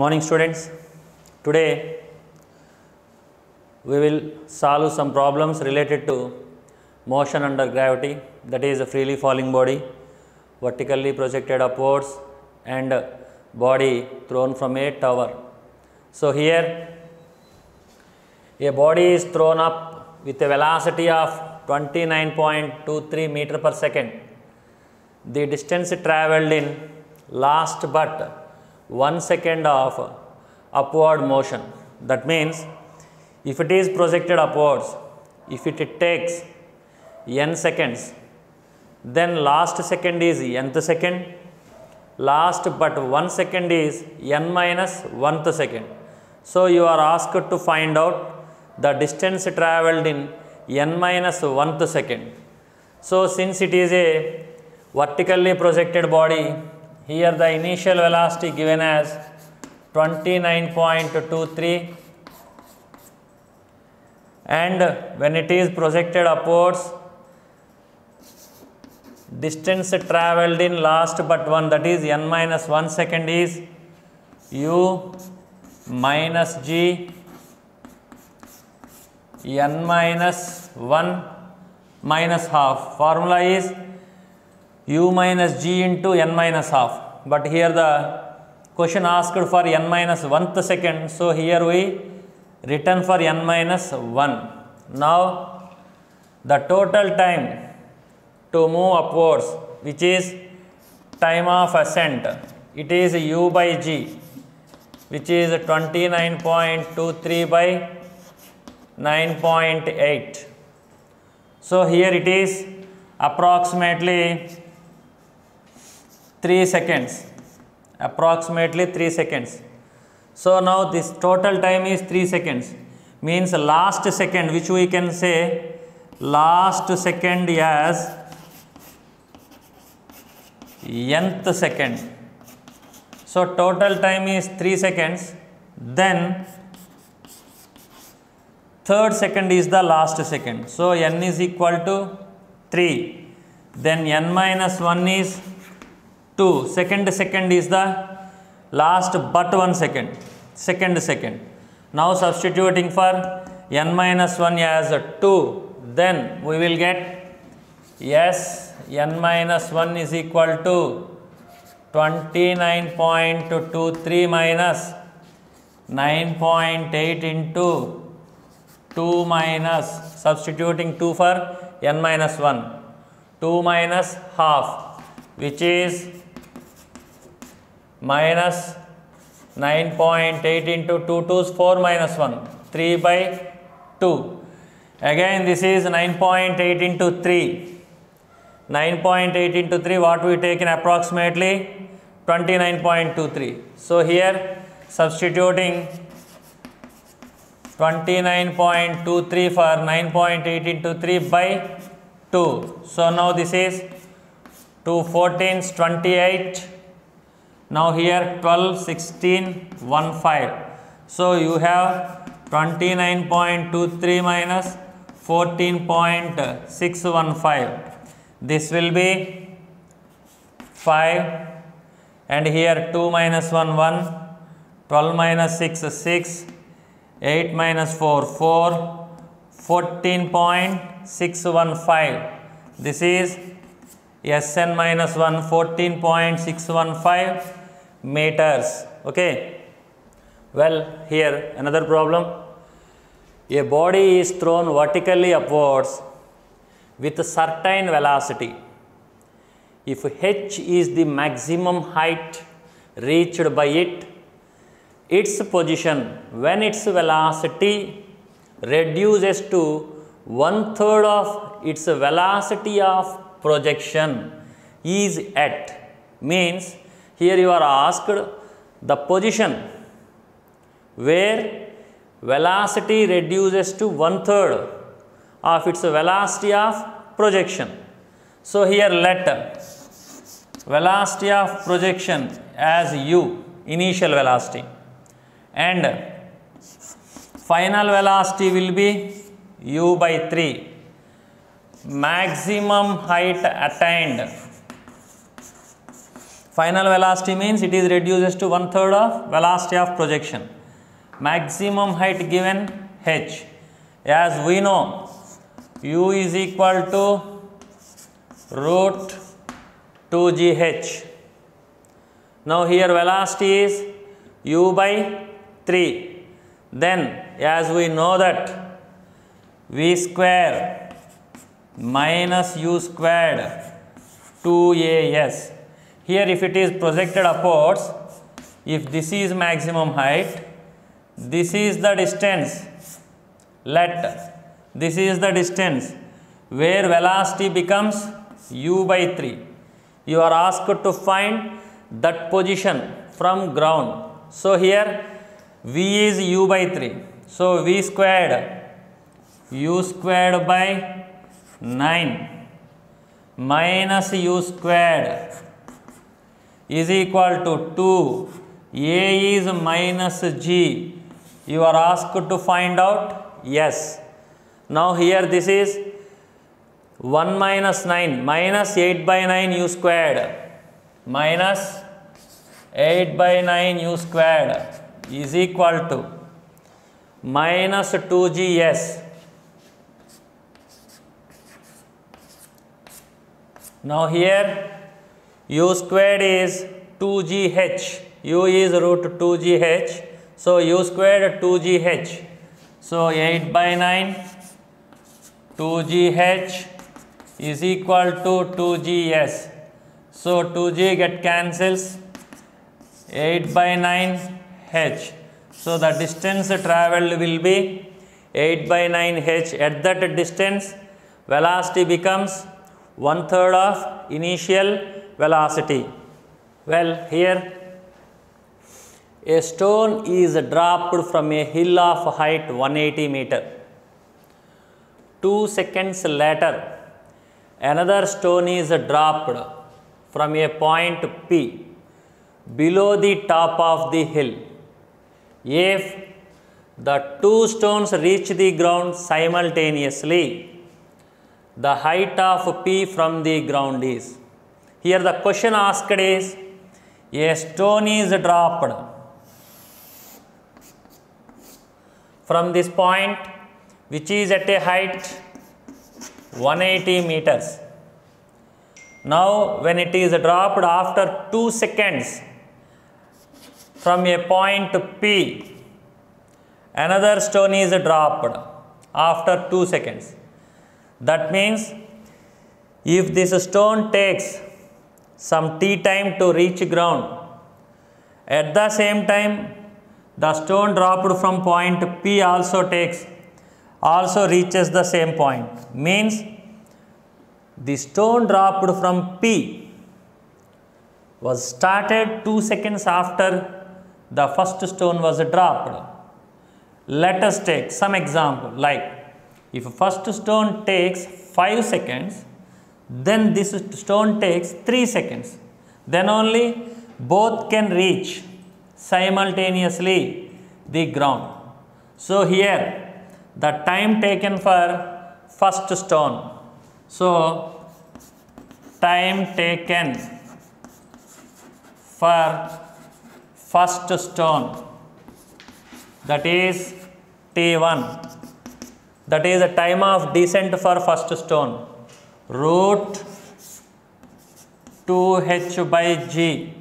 Morning students, today we will solve some problems related to motion under gravity, that is a freely falling body, vertically projected upwards and body thrown from a tower. So here a body is thrown up with a velocity of 29.23 meter per second. The distance travelled in last but 1 second of upward motion. That means if it is projected upwards, if it takes n seconds, then last second is nth second, last but 1 second is n minus 1th second. So you are asked to find out the distance travelled in n minus 1th second. So since it is a vertically projected body, here the initial velocity given as 29.23, and when it is projected upwards, distance travelled in last but 1, that is n minus 1 second, is u minus g n minus 1 minus half. Formula is u minus g into n minus half, but here the question asked for n minus 1th second, so here we written for n minus 1. Now the total time to move upwards, which is time of ascent, it is u by g, which is 29.23 by 9.8. So here it is approximately 3 seconds, approximately 3 seconds. So now this total time is 3 seconds, means last second, which we can say last second as nth second. So total time is 3 seconds, then third second is the last second. So n is equal to 3, then n minus 1 is 2, second is the last but 1 second, second. Now substituting for n minus 1 as 2, then we will get yes, n minus 1 is equal to 29.23 minus 9.8 into 2 minus, substituting 2 for n minus 1, 2 minus half, which is minus 9.8 into 2 2's 4 minus 1, 3 by 2. Again this is 9.8 into 3. 9.8 into 3, what we take in approximately 29.23. So here substituting 29.23 for 9.8 into 3 by 2. So now this is 2 14's 28. Now here 12, 16, 1, 5. So you have 29.23 minus 14.615. This will be 5, and here 2 minus 1, 1, 12 minus 6, 6, 8 minus 4, 4, 14.615. This is Sn minus 1, 14.615 meters. Okay. Well, here another problem. A body is thrown vertically upwards with a certain velocity. If h is the maximum height reached by it, its position when its velocity reduces to 1/3 of its velocity of projection is at, means here you are asked the position where velocity reduces to 1/3 of its velocity of projection. So here let velocity of projection as u, initial velocity, and final velocity will be u by 3. Maximum height attained Final velocity means it is reduces to 1/3 of velocity of projection. Maximum height given h. As we know, u is equal to root 2gh. Now here velocity is u by 3. Then as we know that v square minus u squared 2as. Here if it is projected upwards, if this is maximum height, this is the distance, let this is the distance where velocity becomes u by 3. You are asked to find that position from ground. So here v is u by 3. So v squared u squared by 9 minus u squared is equal to 2. A is minus g. You are asked to find out? Yes. Now here this is 1 minus 9 minus 8 by 9 u squared minus 8 by 9 u squared is equal to minus 2gs. Now here u squared is 2gh. U is root 2gh. So u squared 2gh. So 8 by 9 2gh is equal to 2gs. So 2g get cancels, 8 by 9 h. So the distance travelled will be 8 by 9 h. At that distance velocity becomes 1/3 of initial velocity. Well, here a stone is dropped from a hill of height 180 meter. 2 seconds later, another stone is dropped from a point P below the top of the hill. If the two stones reach the ground simultaneously, the height of P from the ground is. Here the question asked is, a stone is dropped from this point which is at a height 180 meters. Now when it is dropped after 2 seconds from a point P, another stone is dropped after 2 seconds. That means if this stone takes some t time to reach ground, at the same time the stone dropped from point P also reaches the same point. Means the stone dropped from P was started 2 seconds after the first stone was dropped. Let us take some example, like if first stone takes 5 seconds, then this stone takes 3 seconds. Then only both can reach simultaneously the ground. So here the time taken for first stone. So time taken for first stone, that is T1. That is the time of descent for first stone. Root 2h by g,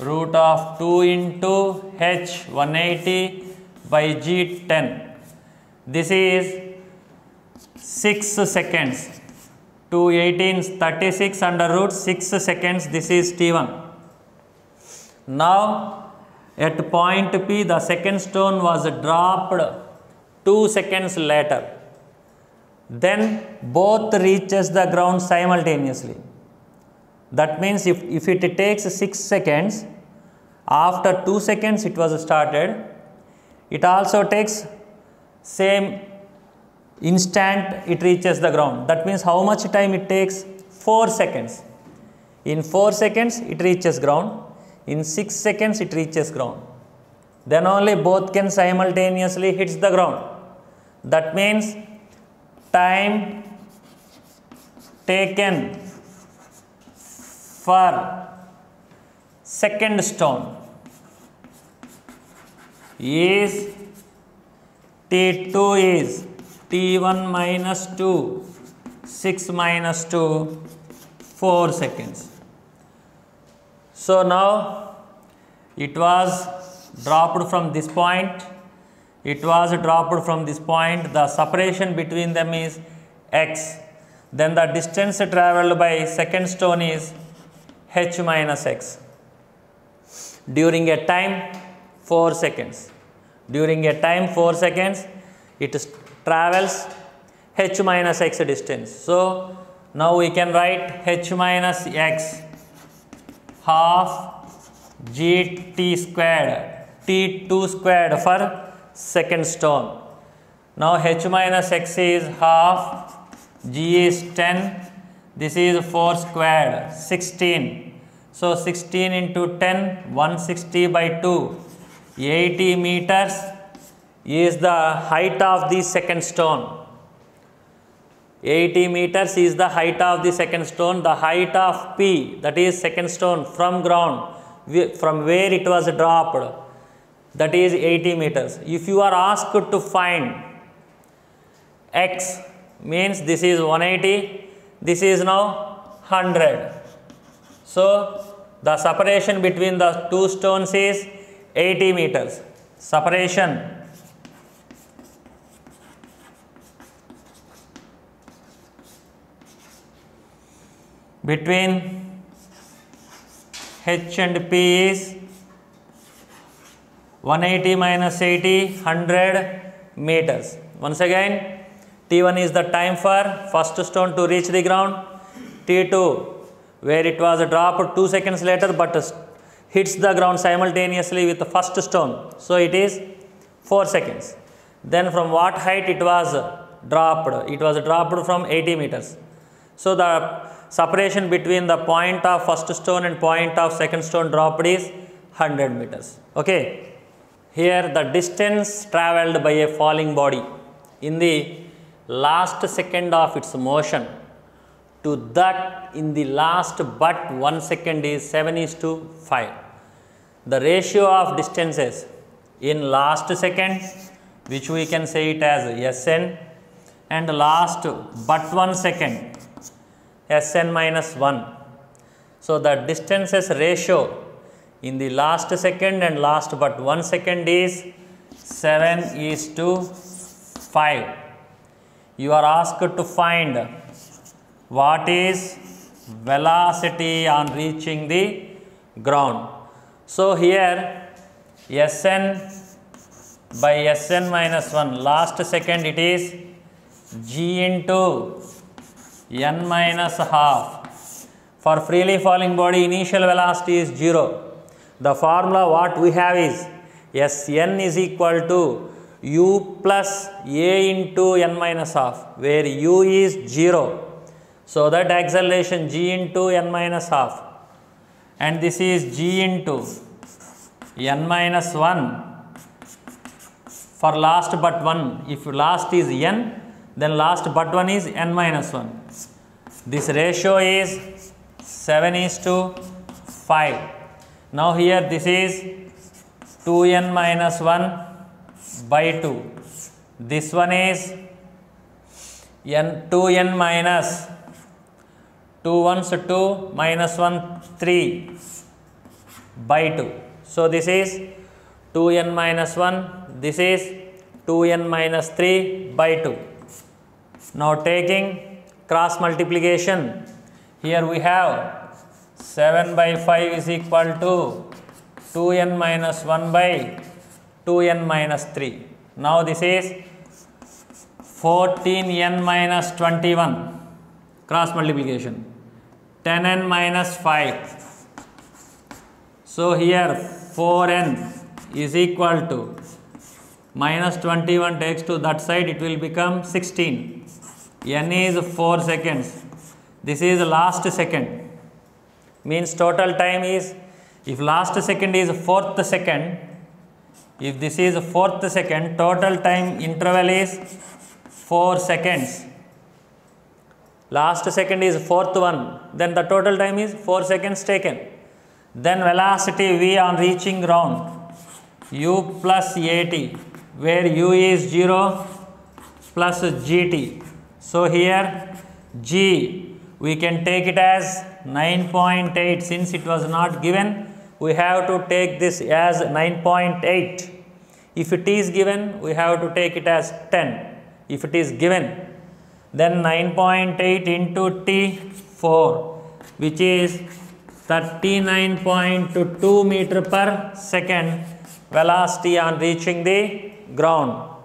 root of 2 into h 180 by g 10. This is 6 seconds. 2 18 36 under root 6 seconds. This is T1. Now at point P the second stone was dropped 2 seconds later. Then both reaches the ground simultaneously. That means if it takes 6 seconds, after 2 seconds it was started, it also takes same instant it reaches the ground. That means how much time it takes? 4 seconds. In 4 seconds it reaches ground. In 6 seconds it reaches ground. Then only both can simultaneously hit the ground. That means time taken for second stone is T2 is T1 minus 2, 6 minus 2, 4 seconds. So now it was dropped from this point, it was dropped from this point, the separation between them is x, then the distance travelled by second stone is h minus x during a time 4 seconds. During a time 4 seconds, it travels h minus x distance. So now we can write h minus x half gt squared t2 squared for second stone. Now h minus x is half, g is 10, this is 4 squared, 16. So 16 into 10, 160 by 2, 80 meters is the height of the second stone. 80 meters is the height of the second stone. The height of P, that is second stone from ground, from where it was dropped, that is 80 meters. If you are asked to find x, means this is 180, this is now 100. So the separation between the two stones is 80 meters. Separation between h and p is 180 minus 80, 100 meters. Once again, T1 is the time for first stone to reach the ground, T2 where it was dropped 2 seconds later but hits the ground simultaneously with the first stone, so it is 4 seconds. Then from what height it was dropped? It was dropped from 80 meters. So the separation between the point of first stone and point of second stone dropped is 100 meters. Okay. Here the distance travelled by a falling body in the last second of its motion to that in the last but 1 second is 7:5. The ratio of distances in last second, which we can say it as Sn, and last but 1 second, Sn minus 1. So the distances ratio in the last second and last but 1 second is 7:5. You are asked to find what is velocity on reaching the ground. So here Sn by Sn minus 1, last second it is g into n minus half. For freely falling body, initial velocity is 0. The formula what we have is Sn is equal to u plus a into n minus half, where u is 0. So that acceleration g into n minus half, and this is g into n minus 1 for last but 1. If last is n, then last but 1 is n minus 1. This ratio is 7:5. Now here this is 2n minus 1 by 2. This one is 2n minus 2 ones 2 minus 1 3 by 2. So this is 2n minus 1, this is 2n minus 3 by 2. Now taking cross multiplication, here we have 7 by 5 is equal to 2n minus 1 by 2n minus 3. Now this is 14n minus 21, cross multiplication, 10n minus 5. So here 4n is equal to minus 21 takes to that side, it will become 16. N is 4 seconds. This is last second. Means total time is, if last second is 4th second, if this is 4th second, total time interval is 4 seconds. Last second is 4th one, then the total time is 4 seconds taken. Then velocity v on reaching ground, u plus at, where u is 0 plus gt. So here g we can take it as 9.8. Since it was not given, we have to take this as 9.8. If it is given, we have to take it as 10. If it is given, then 9.8 into t4, which is 39.2 meter per second velocity on reaching the ground.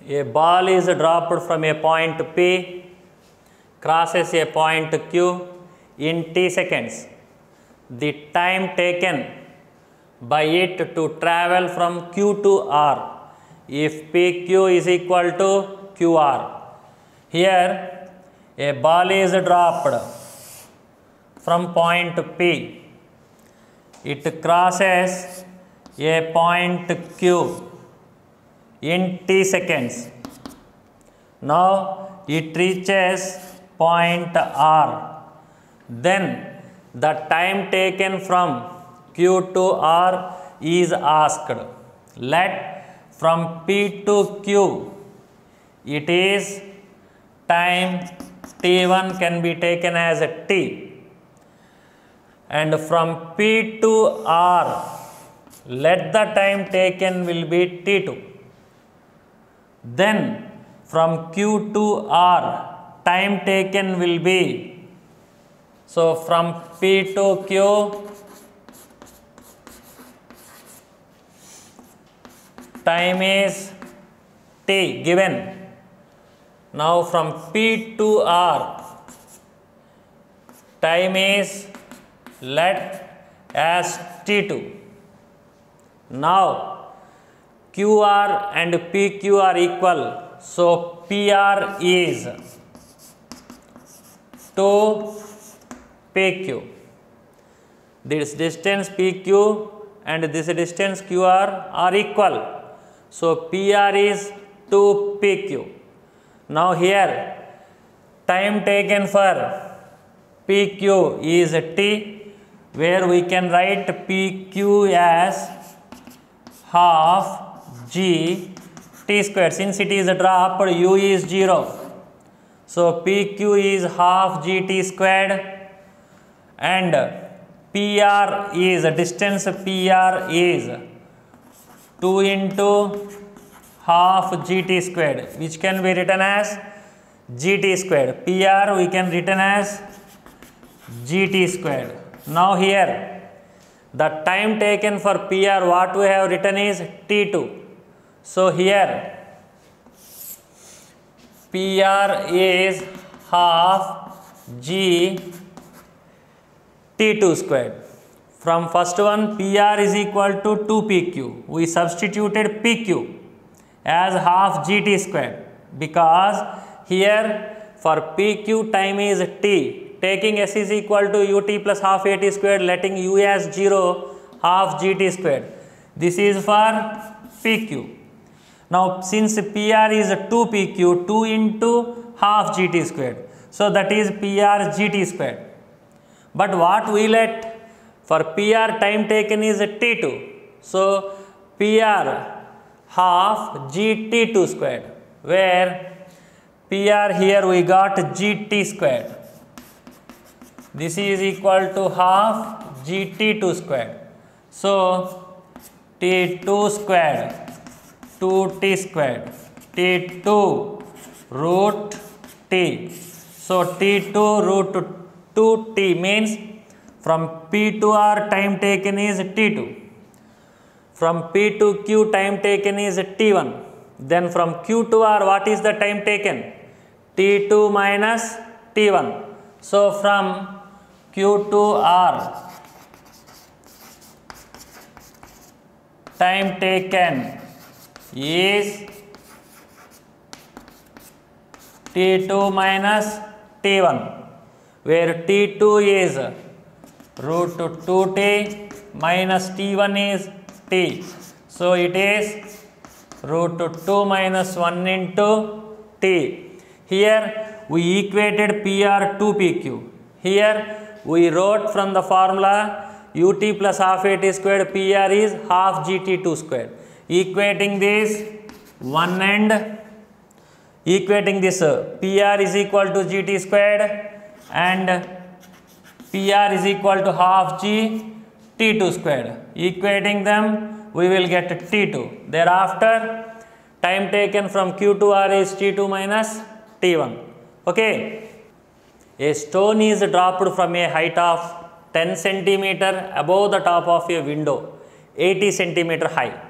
A ball is dropped from a point P, crosses a point Q in t seconds. The time taken by it to travel from Q to R, if PQ is equal to QR. Here a ball is dropped from point P. It crosses a point Q in t seconds. Now it reaches point R. Then the time taken from Q to R is asked. Let from P to Q, it is time t1 can be taken as a t, and from P to R, let the time taken will be t2. Then from Q to R, time taken will be, so from P to Q, time is t given. Now from P to R, time is let as t2. Now QR and PQ are equal, so PR is 2PQ. This distance PQ and this distance QR are equal, so PR is 2PQ. Now here time taken for PQ is t, where we can write PQ as half g t square. Since it is a drop, u is 0, so PQ is half g t squared, and PR is distance PR is 2 into half gt squared, which can be written as gt squared. PR we can written as gt squared. Now here the time taken for PR, what we have written is t2. So here PR is half g t2 squared. From first one, PR is equal to 2PQ. We substituted PQ as half gt squared, because here for PQ time is t. Taking s is equal to ut plus half at squared, letting u as 0, half gt squared. This is for PQ. Now since PR is 2PQ, 2 into half gt squared, so that is PR gt squared. But what we let for PR time taken is t2, so PR half gt2 squared, where PR here we got gt squared. This is equal to half gt2 squared. So t2 squared, 2t squared, t2 root t. So t2 root 2t means from P to R time taken is t2. From P to Q time taken is t1. Then from Q to R, what is the time taken? t2 minus t1. So from Q to R, time taken is t2 minus t1, where t2 is root 2t minus t1 is t. So it is root 2 minus 1 into t. Here we equated PR to PQ. Here we wrote from the formula ut plus half at squared PR is half GT2 squared. Equating this one end, equating this PR is equal to GT squared and PR is equal to half GT2 squared. Equating them, we will get T2. Thereafter, time taken from Q to R is T2 minus T1. Okay. A stone is dropped from a height of 10 centimeter above the top of a window, 80 centimeter high.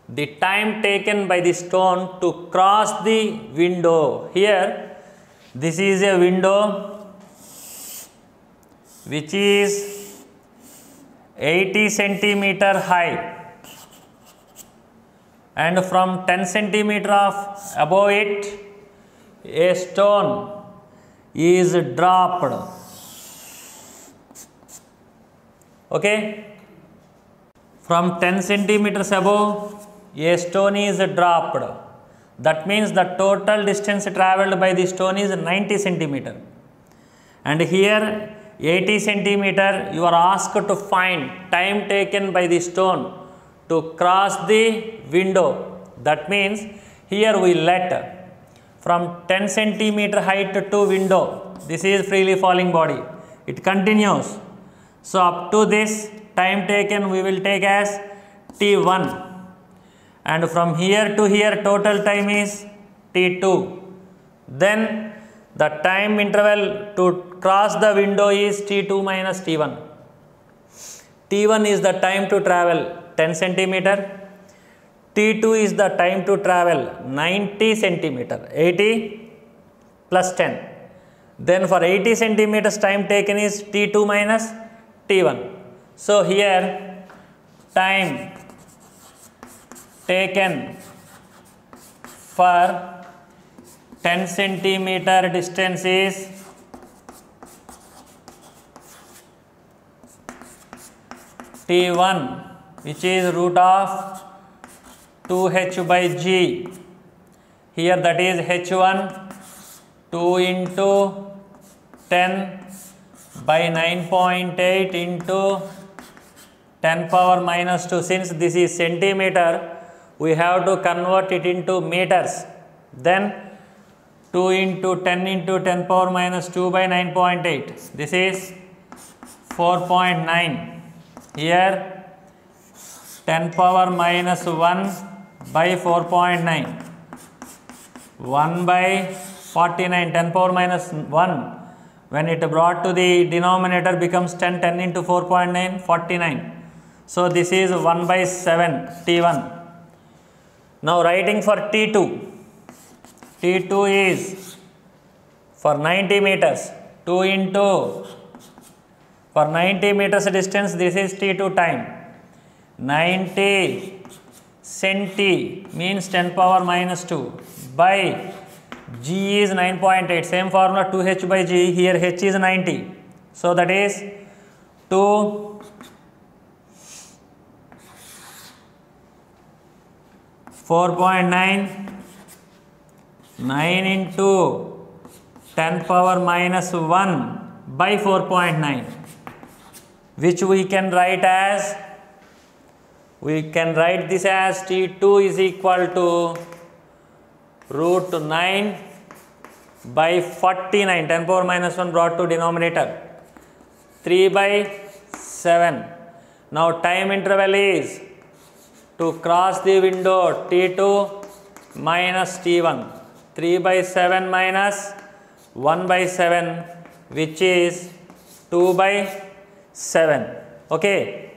The time taken by the stone to cross the window. Here, this is a window which is 80 centimeter high, and from 10 centimeter of above it, a stone is dropped. Okay, from 10 centimeters above, a stone is dropped. That means the total distance traveled by the stone is 90 centimeter. And here 80 centimeter, you are asked to find time taken by the stone to cross the window. That means here we let from 10 centimeter height to window. This is freely falling body. It continues. So up to this time taken we will take as T1. And from here to here total time is T2. Then the time interval to cross the window is T2 minus T1. T1 is the time to travel 10 centimeter. T2 is the time to travel 90 centimeter. 80 plus 10. Then for 80 centimeters time taken is T2 minus T1. So here time taken for 10 centimeter distance is T1, which is root of 2h by g. Here that is h1, 2 into 10 by 9.8 into 10 power minus 2. Since this is centimeter, we have to convert it into meters. Then 2 into 10 into 10 power minus 2 by 9.8. This is 4.9. Here 10 power minus 1 by 4.9. 1 by 49. 10 power minus 1. When it brought to the denominator becomes 10. 10 into 4.9, 49. So this is 1 by 7, T1. Now writing for T2. T2 is for 90 meters. 2 into, for 90 meters distance, this is T2 time. 90 centi means 10 power minus 2 by g is 9.8. Same formula 2h by g. Here h is 90. So that is 2 4.9, 9 into 10 power minus 1 by 4.9, which we can write as, this as T2 is equal to root 9 by 49, 10 power minus 1 brought to denominator, 3 by 7. Now time interval is to cross the window T2 minus T1, 3 by 7 minus 1 by 7, which is 2 by 7. Okay.